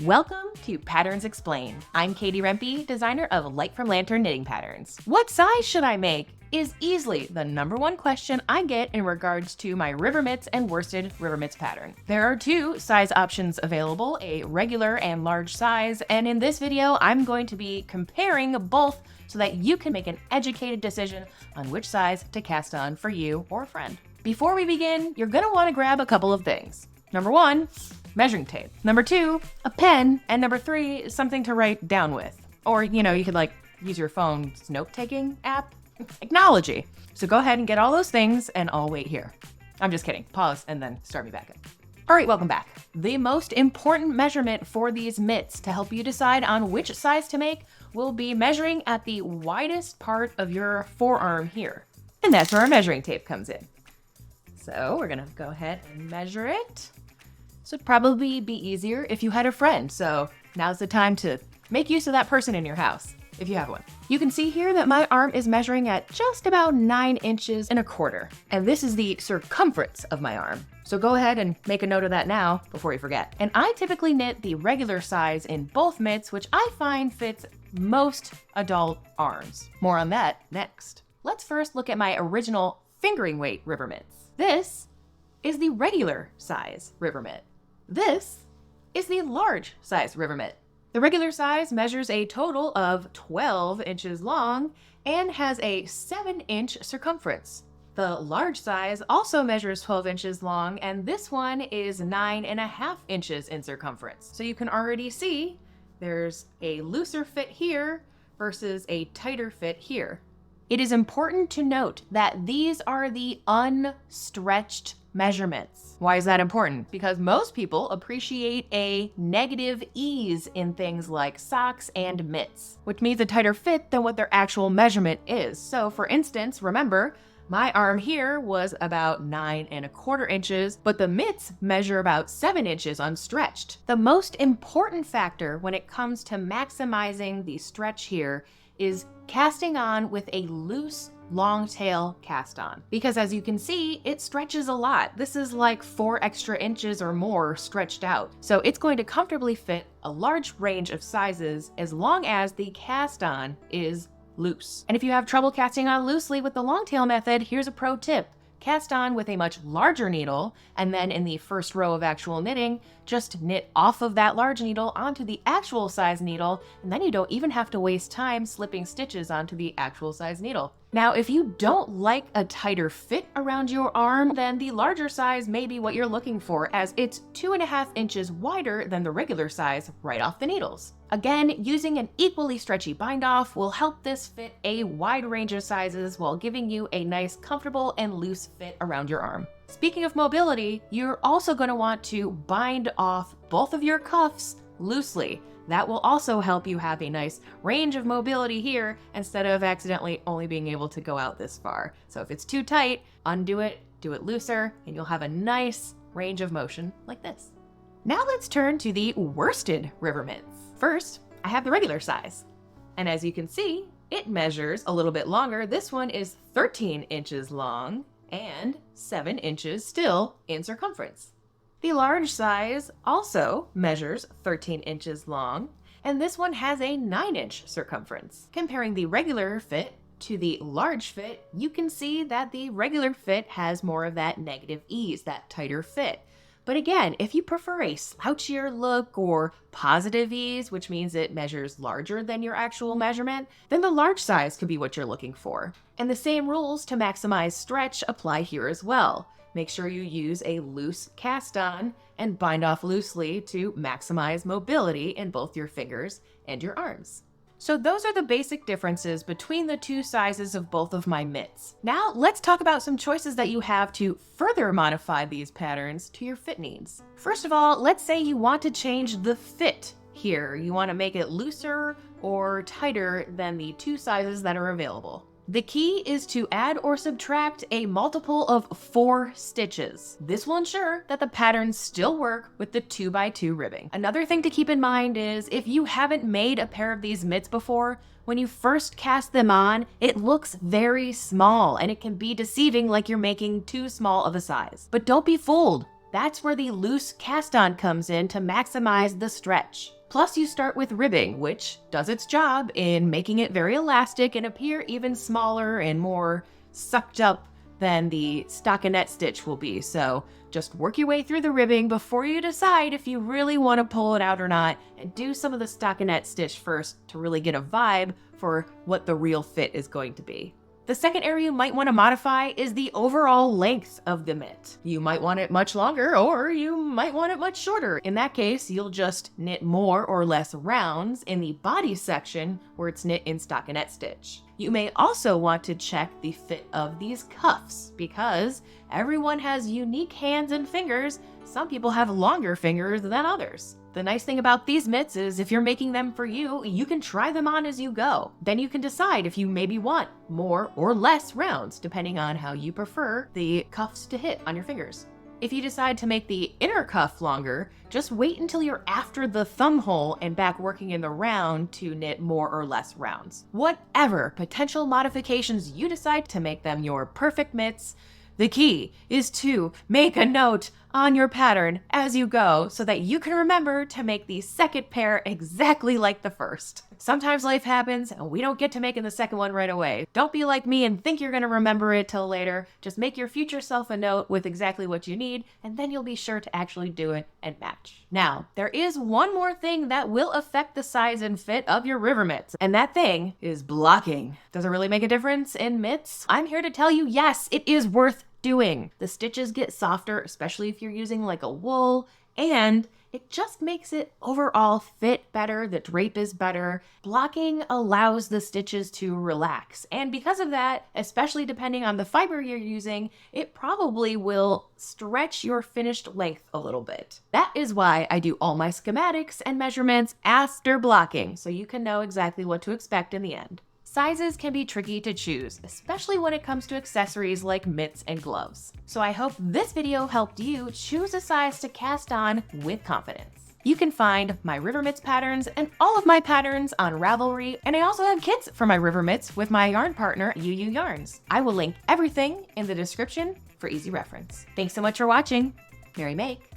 Welcome to Patterns Explained. I'm Katie Rempe, designer of Light from Lantern knitting patterns. What size should I make is easily the number one question I get in regards to my river mitts and worsted river mitts pattern. There are two size options available, a regular and large size, and in this video, I'm going to be comparing both so that you can make an educated decision on which size to cast on for you or a friend. Before we begin, you're gonna wanna grab a couple of things. Number one, measuring tape. Number two, a pen. And number three, something to write down with. Or, you could use your phone's note-taking app. Technology. So go ahead and get all those things and I'll wait here. I'm just kidding. Pause and then start me back in. All right, welcome back. The most important measurement for these mitts to help you decide on which size to make will be measuring at the widest part of your forearm here. And that's where our measuring tape comes in. So we're gonna go ahead and measure it. This would probably be easier if you had a friend. So now's the time to make use of that person in your house, if you have one. You can see here that my arm is measuring at just about 9 inches and a quarter. And this is the circumference of my arm. So go ahead and make a note of that now before you forget. And I typically knit the regular size in both mitts, which I find fits most adult arms. More on that next. Let's first look at my original fingering weight river mitts. This is the regular size river mitt. This is the large size river mitt. The regular size measures a total of 12 inches long and has a 7-inch circumference. The large size also measures 12 inches long, and this one is 9.5 inches in circumference. So you can already see there's a looser fit here versus a tighter fit here. It is important to note that these are the unstretched measurements. Why is that important? Because most people appreciate a negative ease in things like socks and mitts, which means a tighter fit than what their actual measurement is. So for instance, remember, my arm here was about 9.25 inches, but the mitts measure about 7 inches unstretched. The most important factor when it comes to maximizing the stretch here is casting on with a loose long tail cast on. Because as you can see, it stretches a lot. This is like 4 extra inches or more stretched out. So it's going to comfortably fit a large range of sizes as long as the cast on is loose. And if you have trouble casting on loosely with the long tail method, here's a pro tip. Cast on with a much larger needle, and then in the first row of actual knitting, just knit off of that large needle onto the actual size needle, and then you don't even have to waste time slipping stitches onto the actual size needle. Now, if you don't like a tighter fit around your arm, then the larger size may be what you're looking for, as it's 2.5 inches wider than the regular size right off the needles. Again, using an equally stretchy bind off will help this fit a wide range of sizes while giving you a nice, comfortable, and loose fit around your arm. Speaking of mobility, you're also going to want to bind off both of your cuffs loosely. That will also help you have a nice range of mobility here instead of accidentally only being able to go out this far. So if it's too tight, undo it, do it looser, and you'll have a nice range of motion like this. Now let's turn to the worsted river mitts. First, I have the regular size. And as you can see, it measures a little bit longer. This one is 13 inches long and 7 inches still in circumference. The large size also measures 13 inches long, and this one has a 9-inch circumference. Comparing the regular fit to the large fit, you can see that the regular fit has more of that negative ease, that tighter fit. But again, if you prefer a slouchier look or positive ease, which means it measures larger than your actual measurement, then the large size could be what you're looking for. And the same rules to maximize stretch apply here as well. Make sure you use a loose cast on and bind off loosely to maximize mobility in both your fingers and your arms. So those are the basic differences between the two sizes of both of my mitts. Now let's talk about some choices that you have to further modify these patterns to your fit needs. First of all, let's say you want to change the fit here. You want to make it looser or tighter than the two sizes that are available. The key is to add or subtract a multiple of 4 stitches. This will ensure that the patterns still work with the 2x2 ribbing. Another thing to keep in mind is if you haven't made a pair of these mitts before, when you first cast them on, it looks very small and it can be deceiving, like you're making too small of a size. But don't be fooled. That's where the loose cast-on comes in to maximize the stretch. Plus, you start with ribbing, which does its job in making it very elastic and appear even smaller and more sucked up than the stockinette stitch will be. So just work your way through the ribbing before you decide if you really want to pull it out or not, and do some of the stockinette stitch first to really get a vibe for what the real fit is going to be. The second area you might want to modify is the overall length of the mitt. You might want it much longer, or you might want it much shorter. In that case, you'll just knit more or less rounds in the body section where it's knit in stockinette stitch. You may also want to check the fit of these cuffs because everyone has unique hands and fingers. Some people have longer fingers than others. The nice thing about these mitts is if you're making them for you, you can try them on as you go. Then you can decide if you maybe want more or less rounds, depending on how you prefer the cuffs to hit on your fingers. If you decide to make the inner cuff longer, just wait until you're after the thumb hole and back working in the round to knit more or less rounds. Whatever potential modifications you decide to make them your perfect mitts, the key is to make a note on your pattern as you go so that you can remember to make the second pair exactly like the first. Sometimes life happens and we don't get to making the second one right away. Don't be like me and think you're going to remember it till later. Just make your future self a note with exactly what you need, and then you'll be sure to actually do it and match. Now, there is one more thing that will affect the size and fit of your river mitts, and that thing is blocking. Does it really make a difference in mitts? I'm here to tell you, yes, it is worth doing. The stitches get softer, especially if you're using like a wool, and it just makes it overall fit better. The drape is better. Blocking allows the stitches to relax. And because of that, especially depending on the fiber you're using, it probably will stretch your finished length a little bit. That is why I do all my schematics and measurements after blocking, so you can know exactly what to expect in the end. Sizes can be tricky to choose, especially when it comes to accessories like mitts and gloves. So I hope this video helped you choose a size to cast on with confidence. You can find my river mitts patterns and all of my patterns on Ravelry, and I also have kits for my river mitts with my yarn partner, UU Yarns. I will link everything in the description for easy reference. Thanks so much for watching. Merry Make!